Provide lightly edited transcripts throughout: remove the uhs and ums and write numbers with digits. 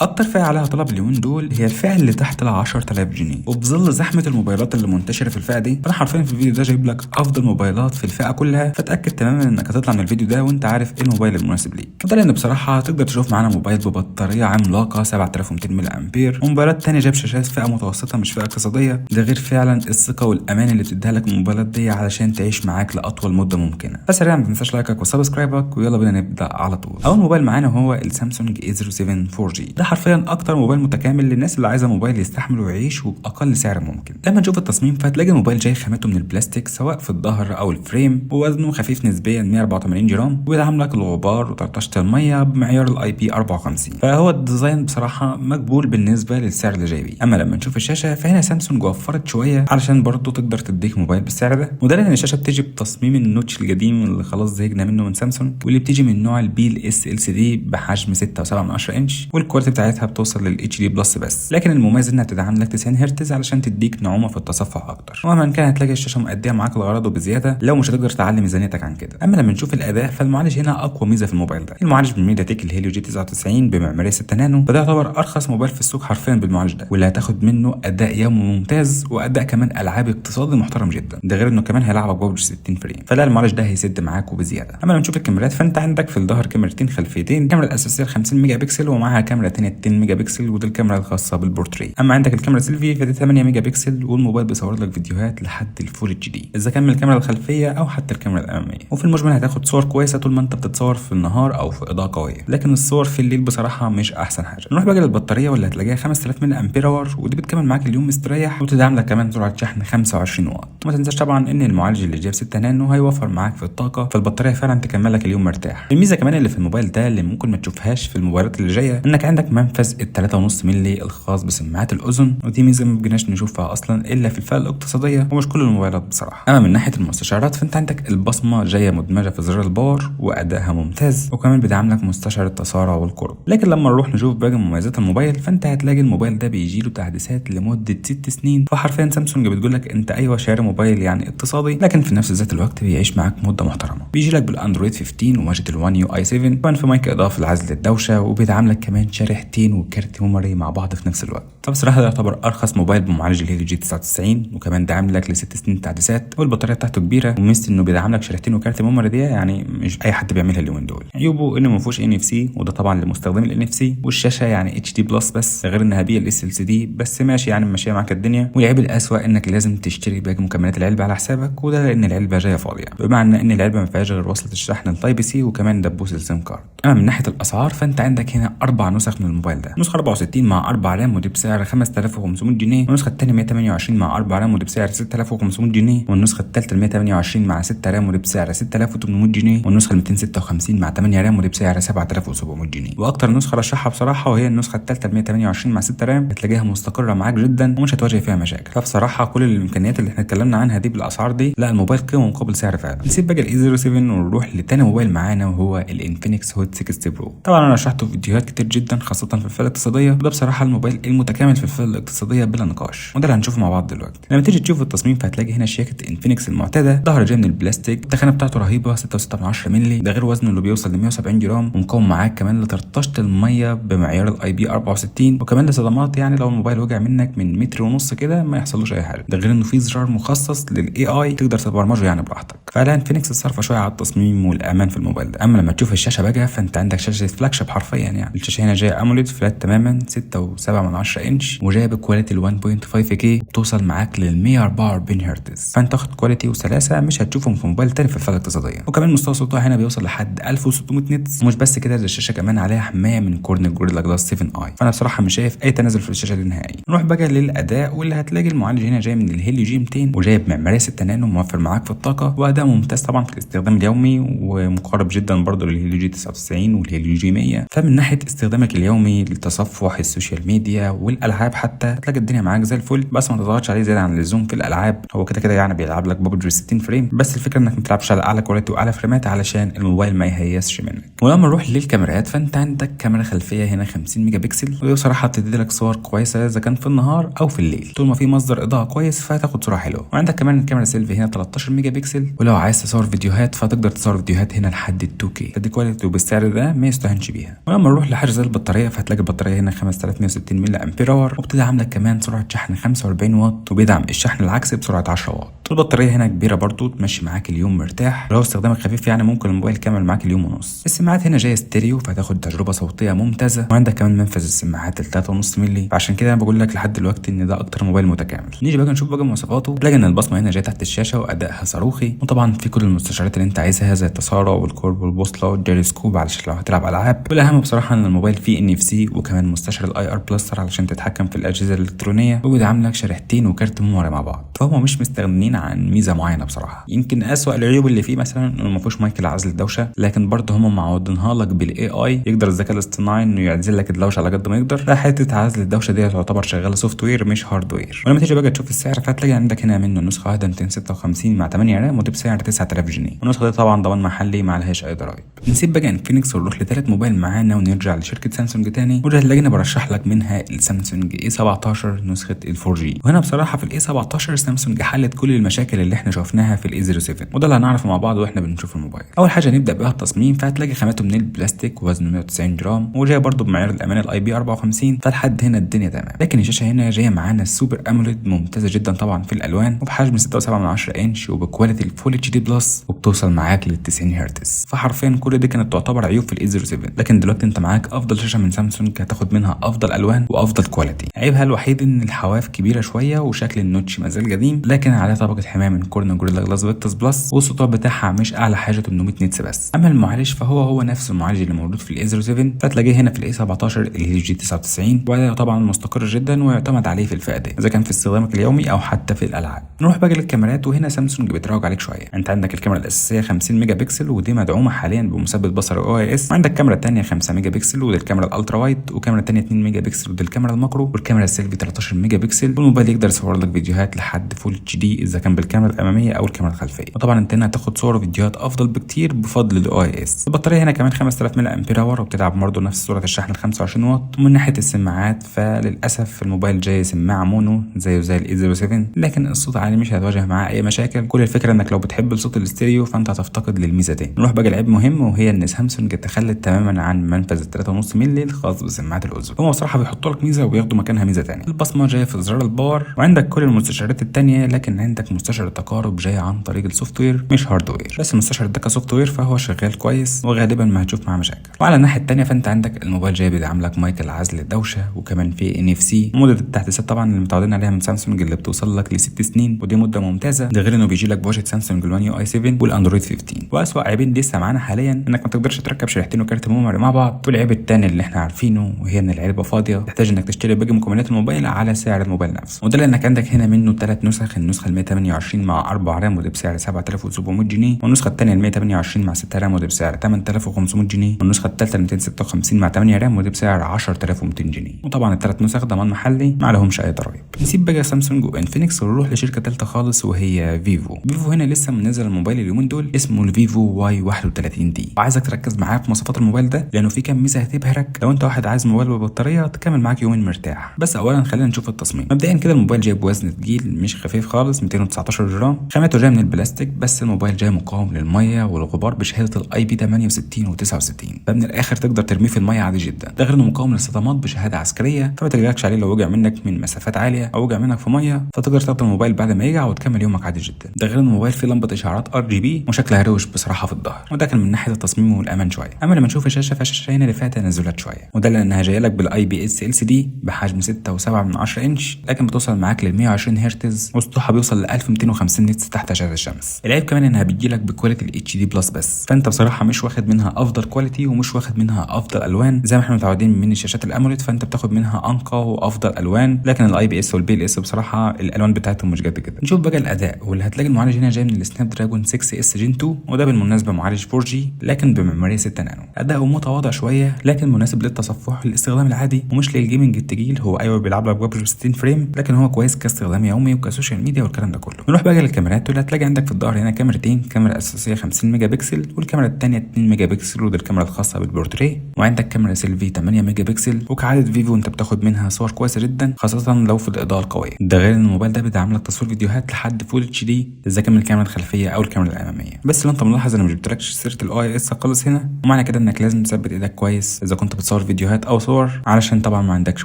اكتر فئه عليها طلب اليومين دول هي الفئه اللي تحت ال 10000 جنيه، وفي ظل زحمه الموبايلات اللي منتشره في الفئه دي، فانا حرفيا في الفيديو ده جايب لك افضل موبايلات في الفئه كلها، فتاكد تماما انك هتطلع من الفيديو ده وانت عارف ايه الموبايل المناسب ليك. وده لان بصراحه هتقدر تشوف معانا موبايل ببطاريه عملاقه 7200 ملي امبير، وموبايلات تانية جايب شاشات فئه متوسطه مش فئه اقتصاديه. ده غير فعلا الثقه والامان اللي بتديها لك الموبايلات دي علشان تعيش معاك لاطول مده ممكنه. فسريعا ما تنساش لايكك وسبسكرايبك، ويلا بينا نبدا على طول. اول موبايل معانا هو السامسونج A07 4G. ده حرفيا اكتر موبايل متكامل للناس اللي عايزه موبايل يستحمل ويعيش وباقل سعر ممكن. لما نشوف التصميم فهتلاقي الموبايل جاي خامته من البلاستيك سواء في الظهر او الفريم، ووزنه خفيف نسبيا 184 جرام، وبيدعم لك الغبار وطرطشه الميه بمعيار الاي بي 54. فهو الديزاين بصراحه مقبول بالنسبه للسعر اللي جاي بيه. اما لما نشوف الشاشه فهنا سامسونج وفرت شويه علشان برضه تقدر تديك موبايل بالسعر ده، وده لان الشاشه بتيجي بتصميم النوتش القديم اللي خلاص زهقنا منه من سامسونج، واللي بتيجي من نوع البي ال اس ال سي دي بحجم 6.7 انش، والكواليتي بتاعتها بتوصل للاتش دي بلس بس. لكن المميز انها تدعم لك 90 هرتز علشان تديك نعومه في التصفح اكتر. ومهما كان هتلاقي الشاشه مؤديه معاك الغرض وبزياده لو مش هتقدر تعلي ميزانيتك عن كده. اما لما نشوف الاداء فالمعالج هنا اقوى ميزه في الموبايل ده. المعالج من ميديا تك الهيليو جي 99 بمعماريه 6 نانو، وده يعتبر ارخص موبايل في السوق حرفيا بالمعالج ده، واللي هتاخد منه اداء يومي ممتاز واداء كمان العاب اقتصادي محترم جدا. ده غير انه كمان هيلعبك ببجي 60 فريم، فلا المعالج ده هيسد معاك وبزياده. اما لما نشوف الكاميرات فانت عندك في الظهر كاميرتين خلفيتين، الكاميرا الاساسيه 50 ميجا بكسل ومعاها كاميرا ثانيه 200 ميجا بكسل، ودي الكاميرا الخاصه بالبورتري. اما عندك الكاميرا سيلفي فدي 8 ميجا بكسل، والموبايل بيصور لك فيديوهات لحد الفول اتش دي اذا كان من الكاميرا الخلفيه او حتى الكاميرا الاماميه. وفي المجمل هتاخد صور كويسه طول ما انت بتتصور في النهار او في اضاءه قويه، لكن الصور في الليل بصراحه مش احسن حاجه. نروح بقى للبطاريه واللي هتلاقيها 5000 ملي امبير اور، ودي بتكمل معاك اليوم مستريح، وتدعم لك كمان سرعه شحن 25 واط. وما تنساش طبعا ان المعالج اللي جايب 6 نانو هيوفر معاك في الطاقه، فالبطاريه فعلا تكمل لك اليوم مرتاح. الميزه كمان اللي في الموبايل ده اللي ممكن ما تشوفهاش في الموبايلات اللي جايه، انك عندك منفذ ال 3.5 مللي الخاص بسماعات الاذن، ودي ميزه ما بقيناش نشوفها اصلا الا في الفئه الاقتصاديه ومش كل الموبايلات بصراحه. اما من ناحيه المستشعرات فانت عندك البصمه جايه مدمجه في زرار الباور وادائها ممتاز، وكمان بيدعم لك مستشعر التسارع والقرب. لكن لما نروح نشوف باقي مميزات الموبايل فانت هتلاقي الموبايل ده بيجي له تحديثات لمده 6 سنين، فحرفيا سامسونج بتقول لك انت ايوه شاري موبايل يعني اقتصادي، لكن في نفس ذات الوقت بيعيش معاك مده محترمه. بيجي لك بالاندرويد 15 وواجهه الوان يو اي 7، كمان في مايك اضافي لعزل الدوشه، وبيدعم لك كمان شريحتين وكارت ميموري مع بعض في نفس الوقت. فبصراحه ده يعتبر ارخص موبايل بمعالج الهيليو جي 99، وكمان دعم لك ل6 سنين تعديلات، والبطاريه بتاعته كبيره، وميزه انه بيدعم لك شريحتين وكارت ميموري دي يعني مش اي حد بيعملها اليومين دول. عيوبه انه ما فيهوش ان اف سي، وده طبعا لمستخدمي الان اف سي، والشاشه يعني اتش دي بلس بس، غير انها بي ال اس ال سي دي بس ماشي يعني ماشيه معاك الدنيا. والعيب الاسوأ انك لازم تشتري باقي مكملات العلبه على حسابك، وده لان العلبه جايه فاضيه، بمعنى ان العلبه ما فيهاش غير وصله الشحن التايب سي وكمان دبوس السيم كارد. اما من ناحيه الاسعار فانت عندك هنا 4 نسخ من الموبايل ده. نسخه 64 مع 4 رام ودي بسعر 5500 جنيه، والنسخه الثانيه 128 مع 4 رام ودي بسعر 6500 جنيه، والنسخه الثالثه 128 مع 6 رام ودي بسعر 6800 جنيه، والنسخه 256 مع 8 رام ودي بسعر 7700 جنيه. واكتر نسخه رشحها بصراحه وهي النسخه الثالثه 128 مع 6 رام، هتلاقيها مستقره معاك جدا ومش هتواجه فيها مشاكل. فبصراحه كل الامكانيات اللي احنا اتكلمنا عنها دي بالاسعار دي، لا الموبايل قيمه مقابل سعر فعلا. نسيب بقى الاي 07 ونروح لتاني موبايل معانا وهو الانفينكس هوت 60 برو. طبعا انا شرحته في فيديوهات كتير جدا خاصه في الفئه الاقتصاديه، وده بصراحه الموبايل المتكامل في الفئه الاقتصاديه بلا نقاش، وده اللي هنشوفه مع بعض دلوقتي. لما تيجي تشوف التصميم فهتلاقي هنا شياكه انفينكس المعتاده، ظهر جاي من البلاستيك، التخانه بتاعته رهيبه 6.6 مللي، ده غير وزنه اللي بيوصل ل 170 جرام، ومقاوم معاك كمان لطرطشه الميه بمعيار الاي بي 64، وكمان لصدمات يعني لو الموبايل وقع منك من متر ونص كده ما يحصلوش اي حاجه. ده غير انه في زرار مخصص للاي اي تقدر تبرمجه يعني براحتك. فعلا انفينكس صارفه شويه على التصميم والامان في الموبايل ده. اما لما تشوف الشاشه بقى فانت عندك شاشه فلاج شيب حرفيا، يعني الشاشه هنا جايه اموليد فلات تماما 6.7 انش، وجايه بكواليتي ال 1.5 كي، بتوصل معاك لل 144 هرتز، فانت تاخد كواليتي وسلاسه مش هتشوفهم في موبايل تاني في الفئه الاقتصاديه. وكمان مستوى صوتها هنا بيوصل لحد 1600 نتس، ومش بس كده ده الشاشه كمان عليها حمايه من كورنينج جوريلا جلاس 7 اي، فانا بصراحه مش شايف اي تنازل في الشاشه دي نهائي. نروح بقى للاداء، واللي هتلاقي المعالج هنا جاي من الهيليو جي 200 وجايب معماريه 6 نانو، موفر معاك في الطاقه واداء ممتاز طبعا في الاستخدام اليومي، ومقارب جدا برضه للهيليو جي 99 والهيليو جي 100. فمن ناحيه استخدامك اليومي للتصفح السوشيال ميديا والالعاب حتى هتلاقي الدنيا معاك زي الفل، بس ما تضغطش عليه زياده عن اللزوم في الالعاب. هو كده كده يعني بيلعب لك ببجي 60 فريم، بس الفكره انك ما تلعبش على اعلى كواليتي واعلى فريمات علشان الموبايل ما يهيسش منك. ولما نروح للكاميرات فانت عندك كاميرا خلفيه هنا 50 ميجا بكسل، ودي بصراحه بتدي لك صور كويسه اذا كان في النهار او في الليل، طول ما في مصدر اضاءه كويس فهتاخد صوره حلوه. وعندك كمان الكاميرا سيلفي هنا 13 ميجا بكسل، ولو عايز تصور فيديوهات فتقدر تصور فيديوهات هنا لحد ال 2K، فدي كواليتي وبالسعر ده ما يستهانش بيها. ولما نروح لحاجه زي البطاريه البطاريه، فهتلاقي البطاريه هنا 5160 ملي امبير اور، وبتدعم لك كمان سرعه شحن 45 واط، وبيدعم الشحن العكسي بسرعه 10 واط. البطاريه هنا كبيره برضو تمشي معاك اليوم مرتاح، ولو استخدامك خفيف يعني ممكن الموبايل يكمل معاك اليوم ونص. السماعات هنا جايه ستيريو، فهتاخد تجربه صوتيه ممتازه، وعندك كمان منفذ السماعات 3.5 ملي، فعشان كده انا بقول لك لحد دلوقتي ان ده اكتر موبايل متكامل. نيجي بقى نشوف بقى مواصفاته، تلاقي ان البصمه هنا جايه تحت الشاشه وادائها صاروخي، وطبعا في كل المستشعرات اللي انت عايزها زي التسارع والقرب والبوصله والجيروسكوب علشان لو هتلعب العاب. والاهم بصراحه ان الموبايل فيه NFC، وكمان مستشعر الاي ار بلستر علشان تتحكم في الاجهزه الالكترونيه، وبيدعم لك شريحتين وكارت ميموري مع بعض. فهم مش مستغنيين عن ميزه معينه بصراحه. يمكن اسوأ العيوب اللي فيه مثلا انه ما فيهوش مايك لعزل الدوشه، لكن برضه هم معوضينها لك بالاي اي، يقدر الذكاء الاصطناعي انه يعزل لك الدوشه على قد ما يقدر. لا، حته عزل الدوشه دي تعتبر شغاله سوفت وير مش هاردوير. ولما تيجي بقى تشوف السعر، فهتلاقي عندك هنا منه نسخه واحده 256 مع 8 رام، ودي بسعر 9000 جنيه. النسخه دي طبعا ضمان محلي ما عليهاش اي ضرايب. نسيب بقى انفينكس ونروح لثالث موبايل معانا ونرجع لشركه سامسونج تاني، وده هتلاقينا برشح لك منها السامسونج A17 نسخه ال 4G. وهنا بصراحه في ال A17 سامسونج حلت كل المشاكل اللي احنا شفناها في ال A07، وده اللي هنعرفه مع بعض واحنا بنشوف الموبايل. اول حاجه نبدا بها التصميم، فهتلاقي خامته من البلاستيك ووزنه 190 جرام، وجايه برده بمعيار الامان الاي بي 54، فلحد هنا الدنيا تمام. لكن الشاشه هنا جايه معانا السوبر اموليد ممتازه جدا طبعا في الالوان، وبحجم 6.7 انش، وبكواليتي الفول اتش دي بلس، وبتوصل معاك لل 90 هرتز. فحرفيا كل دي كانت تعتبر عيوب في ال A07، لكن دلوقتي انت معاك افضل شاشه من سامسونج هتاخد منها افضل الوان وافضل كواليتي. عيبها الوحيد ان الحواف كبيره شويه وشكل النوتش ما زال قديم، لكن عليه طبقه حمايه من كورنينج جوريلا جلاس فيكتس بلس، والسطوع بتاعها مش اعلى حاجه 800 نيتس بس. اما المعالج فهو نفس المعالج اللي موجود في ال A07، فتلاقيه هنا في ال A17 ال G99، وده طبعا مستقر جدا ويعتمد عليه في الفئه دي اذا كان في استخدامك اليومي او حتى في الالعاب. نروح بقى للكاميرات، وهنا سامسونج بتراوج عليك شويه. انت عندك الكاميرا الاساسيه 50 ميجا بكسل، ودي مدعومه حاليا بمثبت بصري OIS، وعندك الكاميرا الثانيه 5 ميجا بكسل، ودي الكاميرا الالترا وايد، وكاميرا الثانيه 2 ميجا بكسل، ودي الكاميرا الماكرو، والكاميرا السيلفي 13 ميجا بكسل، والموبايل يقدر يصور لك فيديوهات لحد فول اتش دي اذا كان بالكاميرا الاماميه او الكاميرا الخلفيه. وطبعا انت هنا هتاخد صور وفيديوهات افضل بكتير بفضل OIS. البطاريه هنا كمان 5000 ملي امبير اور، وبتدعم برضه نفس سرعه الشحن ال 25 واط. ومن ناحيه السماعات فللاسف الموبايل جاي سماعه مونو زي ال A07، لكن الصوت عالي مش هتواجه معاه اي مشاكل. كل الفكره انك لو بتحب الصوت الاستيريو فانت هتفتقد للميزه دي. نروح بقى لعيب مهم، وهي ان سامسونج تخلت تماما عن منفذ 3.5 ملي الخاص بسماعات الاذن. هم بصراحه بيحطوا لك ميزه وبياخدوا مكانها ميزه ثانيه. البصمه جايه في زرار الباور، وعندك كل المستشعرات الثانيه، لكن عندك مستشعر التقارب جاي عن طريق السوفت وير مش هاردوير. بس المستشعر ده كسوفت وير فهو شغال كويس، وغالبا ما هتشوف معاه مشاكل. وعلى الناحيه الثانيه فانت عندك الموبايل جاي بيدعم لك مايك العزل الدوشه، وكمان في NFC، مده التحديثات طبعا اللي متعودين عليها من سامسونج اللي بتوصل لك ل6 سنين، ودي مده ممتازه. ده غير انه بيجي لك بواجهه سامسونج ال One UI 7 والاندرويد 15. واسوأ عيبين لسه معانا حاليا انك ما تقدرش تركب شريحتين وكارت ميموري مع بعض. والعيب الثاني اللي احنا عارفينه وهي ان العلبه فاضيه، تحتاج انك تشتري باقي مكونات الموبايل على سعر الموبايل نفسه. وده لانك عندك هنا منه 3 نسخ، النسخه ال 128 مع 4 رام ودي بسعر 7700 جنيه، والنسخه الثانيه ال 128 مع 6 رام ودي بسعر 8500 جنيه، والنسخه الثالثه ال 256 مع 8 رام ودي بسعر 10200 جنيه. وطبعا الثلاث نسخ ضمان محلي ما عليهمش اي ضرايب. نسيب بقى سامسونج وانفينكس ونروح لشركه ثالثه خالص وهي فيفو. فيفو هنا لسه منزل الموبايل اليومين دول اسمه الفيفو واي 31 دي، وعايزك تركز معايا في مواصفات الموبايل ده لانه في كام ميزه هتبهرك لو انت واحد عايز موبايل ببطاريه تكمل معاك يومين مرتاح. بس اولا خلينا نشوف التصميم. مبدئيا كده الموبايل جايب وزن ثقيل مش خفيف خالص 219 جرام، خامته جايه من البلاستيك، بس الموبايل جاي مقاوم للميه والغبار بشهاده الاي بي 68 و69، فمن الاخر تقدر ترميه في الميه عادي جدا. ده غير انه مقاوم للصدمات بشهاده عسكريه، فما تقلقش عليه لو وقع منك من مسافات عاليه او وقع منك في ميه، فتقدر تاخد الموبايل بعد ما يقع وتكمل يومك عادي جدا. ده غير ان الموبايل فيه لمبه اشعارات RGB وشكلها روش بصراحه في الظهر، وده كان من ناحيه التصميم والامان شويه. اما لما نشوف الشاشه فالشاشه هنا اللي فيها تنازلات شويه، وده لانها جايه لك بالاي بي اس LCD بحجم 6.7 انش، لكن بتوصل معاك لل 120 هرتز، وسطوعها بيوصل ل 1250 نيتس تحت اشعه الشمس. العيب كمان انها بتجي لك بكواليتي الاتش دي بلس بس، فانت بصراحه مش واخد منها افضل كواليتي ومش واخد منها افضل الوان زي ما احنا متعودين من الشاشات الاموليد، فانت بتاخد منها انقى وافضل الوان. لكن الاي بي اس والبي ال اس بصراحه الالوان بتاعتهم مش قد كده. نشوف بقى الاداء، واللي هتلاقي المعالج هنا جاي من السناب دراجون 6 اس جين 2، وده بالمناسبه معالج 4G لكن بمعماريه 6 نانو. اداؤه متواضع شويه لكن مناسب للتصفح والاستخدام العادي ومش للجيمنج التقيل. هو ايوه بيلعب لك ببجي 60 فريم، لكن هو كويس كاستخدام يومي وكسوشيال ميديا والكلام ده كله. نروح بقى للكاميرات، واللي هتلاقي عندك في الظهر هنا كاميرتين، كاميرا اساسيه 50 ميجا بكسل، والكاميرا الثانيه 2 ميجا بكسل ودي الكاميرا الخاصه بالبورتريه، وعندك كاميرا سيلفي 8 ميجا بكسل. وكعاده فيفو انت بتاخد منها صور كويسه جدا، خاصه لو في والاضاءه القويه. ده غير ان الموبايل ده بيدعم لك تصوير فيديوهات لحد فول اتش دي اذا كان من الكاميرا الخلفيه او الكاميرا الاماميه. بس لو انت ملاحظ انا مش جبتلكش سيره الاي اس خالص هنا، ومعنى كده انك لازم تثبت ايدك كويس اذا كنت بتصور فيديوهات او صور، علشان طبعا ما عندكش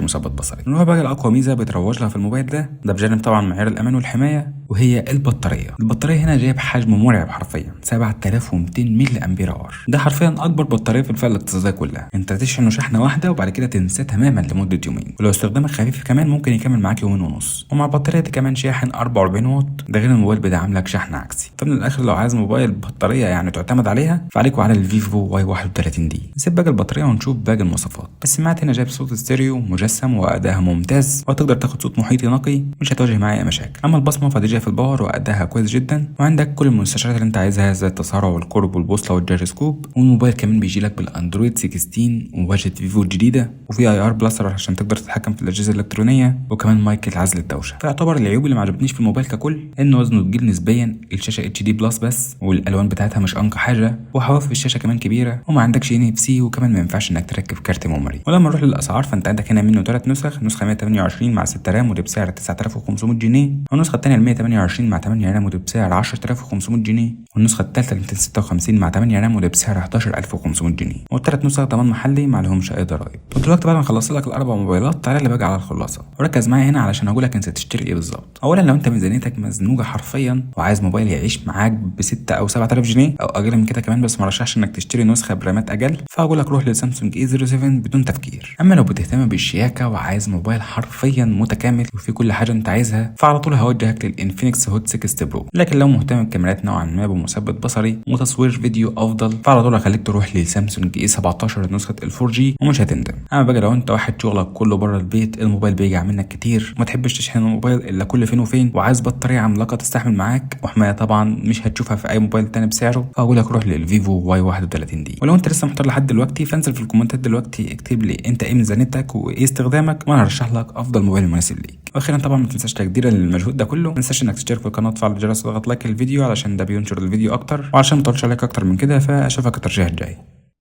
مثبت بصري. نروح بقى لاقوى ميزه بيتروج لها في الموبايل ده بجانب طبعا معيار الامان والحمايه، وهي البطاريه هنا جايه بحجم مرعب حرفيا 7200 ملي امبير اور. ده حرفيا اكبر بطاريه في الفئه الاقتصاديه كلها. انت تشحنه شحنه واحده وبعد كده تنساه تماما لمده يومين، ولو استخدامك خفيف كمان ممكن يكمل معاك يومين ونص. ومع البطاريه دي كمان شاحن 44 واط. ده غير الموبايل بيدعم لك شحن عكسي. فمن الاخر لو عايز موبايل بطاريه يعني تعتمد عليها فعليك وعلى الفيفو واي 31 دي. نسيب باقي البطاريه ونشوف باقي المواصفات. السماعات هنا جايب صوت ستيريو مجسم وادائها ممتاز، وتقدر تاخد صوت محيطي نقي مش هتواجه معايا اي مشاكل. اما البصمه فدي جايه في الباور وادائها كويس جدا، وعندك كل المستشعرات اللي انت عايزها زي التسارع والقرب والبوصله والجيروسكوب. والموبايل كمان بيجي لك بالاندرويد 16 وواجهه فيفو الجديده، وفي اي ار بلاسر عشان تقدر تتحكم في الاجهزه الالكترونيه، وكمان مايك لعزل الدوشه. فيعتبر العيوب اللي ما عجبتنيش في الموبايل ككل ان وزنه تقيل نسبيا، الشاشه اتش دي بلس بس، والالوان بتاعتها مش انقى حاجه، وحواف الشاشه كمان كبيره، وما عندكش ان اف سي، وكمان ما ينفعش انك تركب كارت ميموري. ولما نروح للاسعار فانت عندك هنا منه 3 نسخ، نسخه 128 مع 6 رام ودي بسعر 9500 جنيه، والنسخه الثانيه 128 مع 8 رام ودي بسعر 10500 جنيه، والنسخه الثالثه 256 مع 8 رام ودي بسعر 11500 جنيه، والثلاث نسخ ضمان محلي ما لهمش اي ضرايب. ودلوقتي بعد ما خلصت لك الاربع موبايلات تعالى اللي بقى على الخلاصه، وركز معايا هنا علشان اقول لك انت تشتري ايه بالظبط. اولا لو انت ميزانيتك مزنوقه حرفيا وعايز موبايل يعيش معاك ب 6 او 7000 جنيه او اقل من كده كمان، بس ما رشحش انك تشتري نسخه برامات اقل، فاقول لك روح لسامسونج اي 07 بدون تفكير. اما لو بتهتم بالشياكه وعايز موبايل حرفيا متكامل وفي كل حاجه انت عايزها فعلى طول هوجهك للانفينكس هوت 60 برو. لكن لو مهتم بكاميرات نوعا ما بمثبت بصري وتصوير فيديو افضل فعلى طول هخليك تروح لسامسونج اي 17 نسخه الفور جي ومش هتندم. اما بقى لو انت واحد شغلك كله بره البيت، الموبايل بيجي منك كتير وما تحبش تشحن الموبايل الا كل فين وفين، وعايز بطاريه عملاقه تستحمل معاك وحمايه طبعا مش هتشوفها في اي موبايل تاني بسعره، فاقول لك روح للفيفو واي 31 دي. ولو انت لسه محتار لحد دلوقتي فانزل في الكومنتات دلوقتي اكتب لي انت ايه ميزانيتك وايه استخدامك وانا هرشح لك افضل موبايل مناسب ليك. واخيرا طبعا ما تنساش تقديرا للمجهود ده كله ما تنساش انك تشترك في القناه وتفعل الجرس وتضغط لايك الفيديو علشان ده بينشر الفيديو اكتر، وعشان ما اطولش عليك اكتر من كده فاشوفك الترشيح الجاي.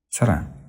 سلام.